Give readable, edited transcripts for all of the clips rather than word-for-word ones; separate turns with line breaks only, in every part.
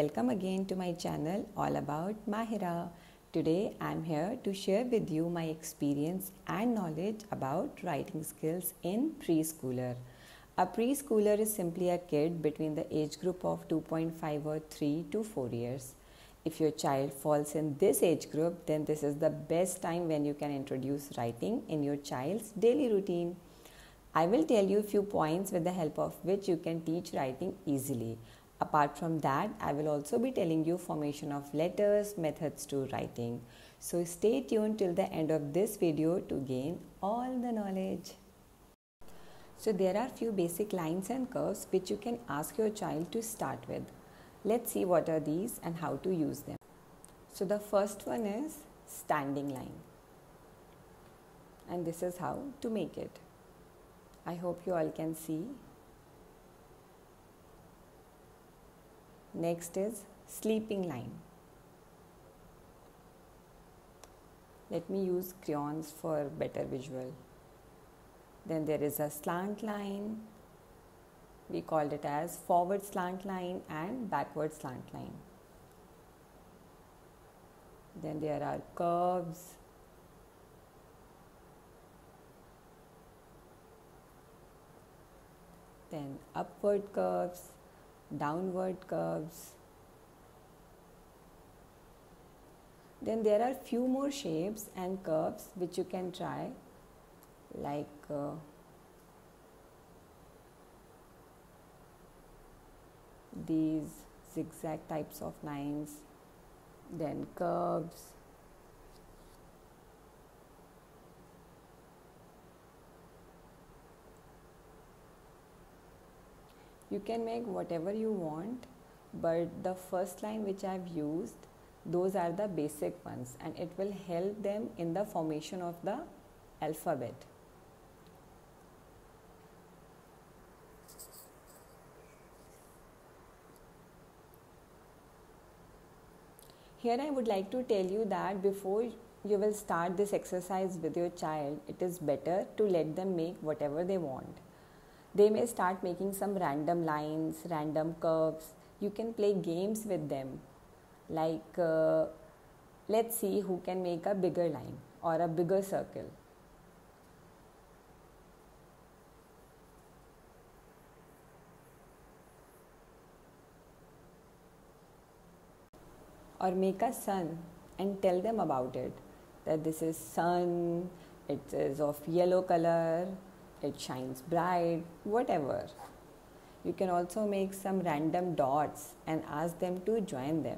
welcome again to my channel all about Mahira. Today I am here to share with you my experience and knowledge about writing skills in preschooler. A preschooler is simply a kid between the age group of 2.5 or 3 to 4 years. If your child falls in this age group, then this is the best time when you can introduce writing in your child's daily routine. I will tell you a few points with the help of which you can teach writing easily. Apart from that, I will also be telling you formation of letters, methods to writing. So stay tuned till the end of this video to gain all the knowledge. So there are few basic lines and curves which you can ask your child to start with. Let's see what are these and how to use them. So the first one is standing line. And this is how to make it. I hope you all can see. Next is sleeping line. Let me use crayons for better visual. Then there is a slant line. We called it as forward slant line and backward slant line. Then there are curves. Then upward curves, downward curves. Then there are few more shapes and curves which you can try, like these zigzag types of lines, then curves. You can make whatever you want, but the first line which I have used, those are the basic ones and it will help them in the formation of the alphabet. Here I would like to tell you that before you will start this exercise with your child, it is better to let them make whatever they want. They may start making some random lines, random curves. You can play games with them. Like, let's see who can make a bigger line or a bigger circle. Or make a sun and tell them about it. That this is sun, it is of yellow color, it shines bright, whatever. You can also make some random dots and ask them to join them.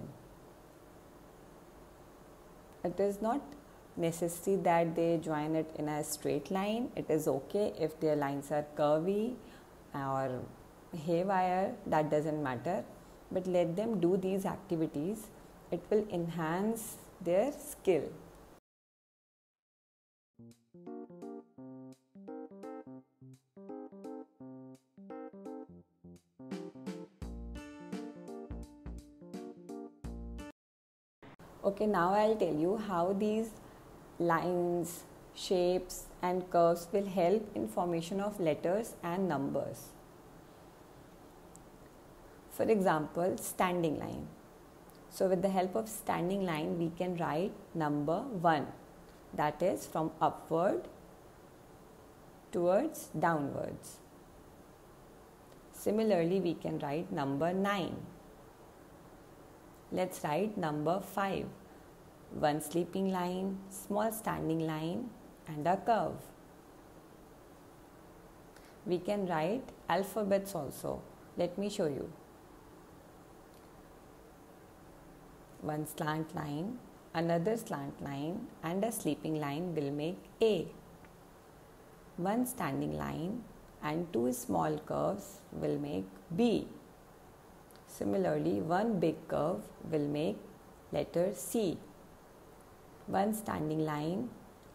It is not necessary that they join it in a straight line. It is okay if their lines are curvy or haywire, that doesn't matter. But let them do these activities. It will enhance their skill. Okay, now I'll tell you how these lines, shapes and curves will help in formation of letters and numbers. For example, standing line. So with the help of standing line, we can write number 1. That is from upward towards downwards. Similarly, we can write number 9. Let's write number 5. One sleeping line, small standing line and a curve. We can write alphabets also. Let me show you. One slant line, another slant line and a sleeping line will make A. One standing line and two small curves will make B. Similarly, one big curve will make letter C. One standing line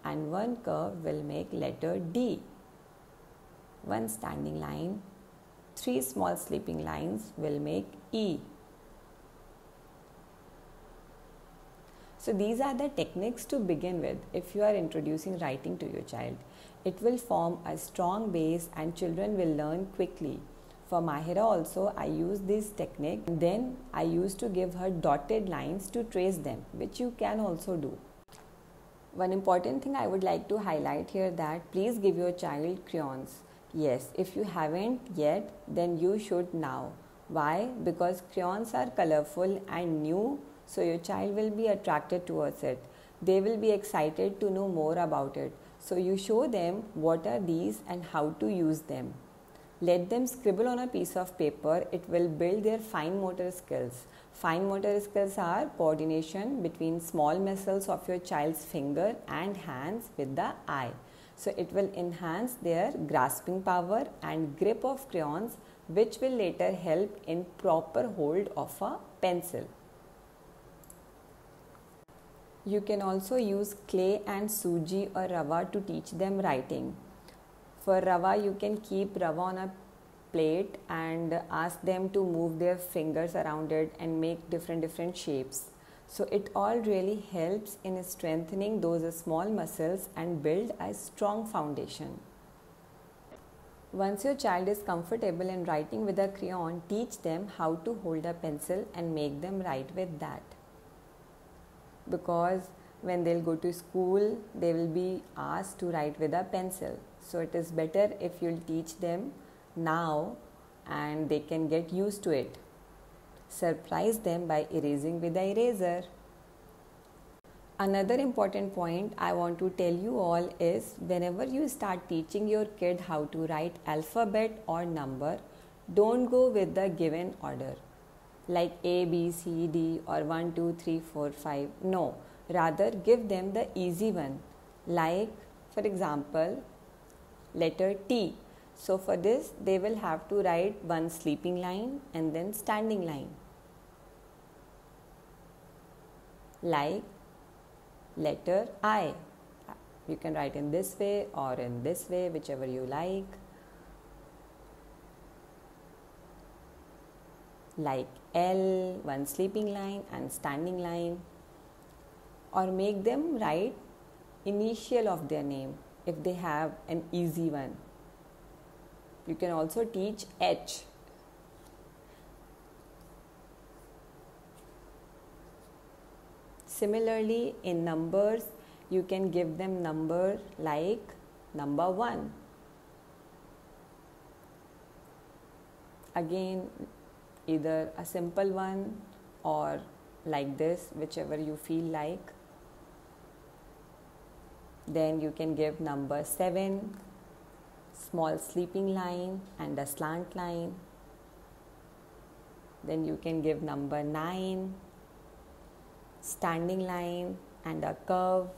and one curve will make letter D. One standing line, three small sleeping lines will make E. So these are the techniques to begin with if you are introducing writing to your child. It will form a strong base and children will learn quickly. For Mahira also, I use this technique. Then I used to give her dotted lines to trace them, which you can also do. One important thing I would like to highlight here, that please give your child crayons. Yes, if you haven't yet, then you should now. Why? Because crayons are colorful and new, so your child will be attracted towards it. They will be excited to know more about it. So you show them what are these and how to use them. Let them scribble on a piece of paper. It will build their fine motor skills. Fine motor skills are coordination between small muscles of your child's finger and hands with the eye. So it will enhance their grasping power and grip of crayons, which will later help in proper hold of a pencil. You can also use clay and suji or rava to teach them writing. For rava, you can keep rava on a plate and ask them to move their fingers around it and make different shapes. So it all really helps in strengthening those small muscles and build a strong foundation. Once your child is comfortable in writing with a crayon, teach them how to hold a pencil and make them write with that. Because when they'll go to school, they will be asked to write with a pencil. So it is better if you'll teach them now and they can get used to it. Surprise them by erasing with the eraser. Another important point I want to tell you all is, whenever you start teaching your kid how to write alphabet or number, don't go with the given order like A, B, C, D or 1, 2, 3, 4, 5. No, rather give them the easy one, like for example letter T. So for this they will have to write one sleeping line and then standing line. Like letter I, you can write in this way or in this way, whichever you like. Like L, one sleeping line and standing line. Or make them write initial of their name if they have an easy one. You can also teach H. Similarly, in numbers, you can give them number like number 1. Again, either a simple one or like this, whichever you feel like. Then you can give number 7, small sleeping line and a slant line. Then you can give number 9, standing line and a curve,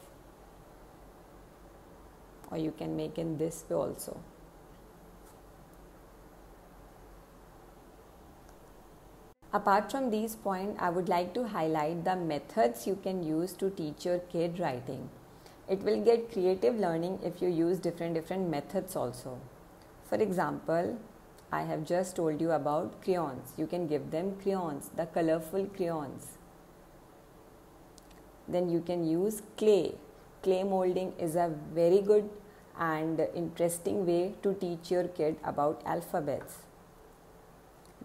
or you can make in this way also. Apart from these points, I would like to highlight the methods you can use to teach your kid writing. It will get creative learning if you use different methods also. For example, I have just told you about crayons. You can give them crayons, the colorful crayons. Then you can use clay. Clay molding is a very good and interesting way to teach your kid about alphabets.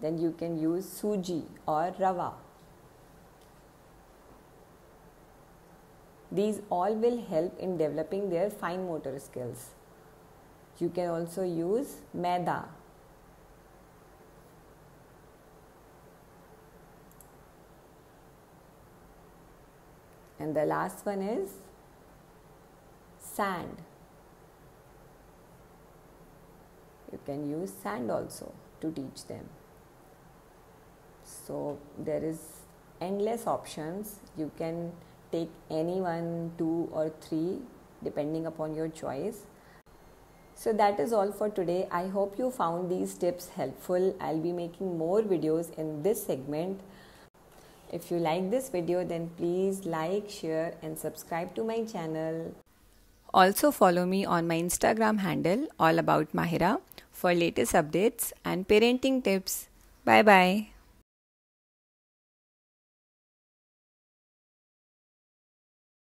Then you can use suji or rava. These all will help in developing their fine motor skills. You can also use maida. And the last one is sand. You can use sand also to teach them. So there is endless options. You can take any 1, 2 or 3 depending upon your choice. So that is all for today. I hope you found these tips helpful. I'll be making more videos in this segment. If you like this video, then please like, share and subscribe to my channel. Also follow me on my Instagram handle, All About Mahira, for latest updates and parenting tips. Bye bye.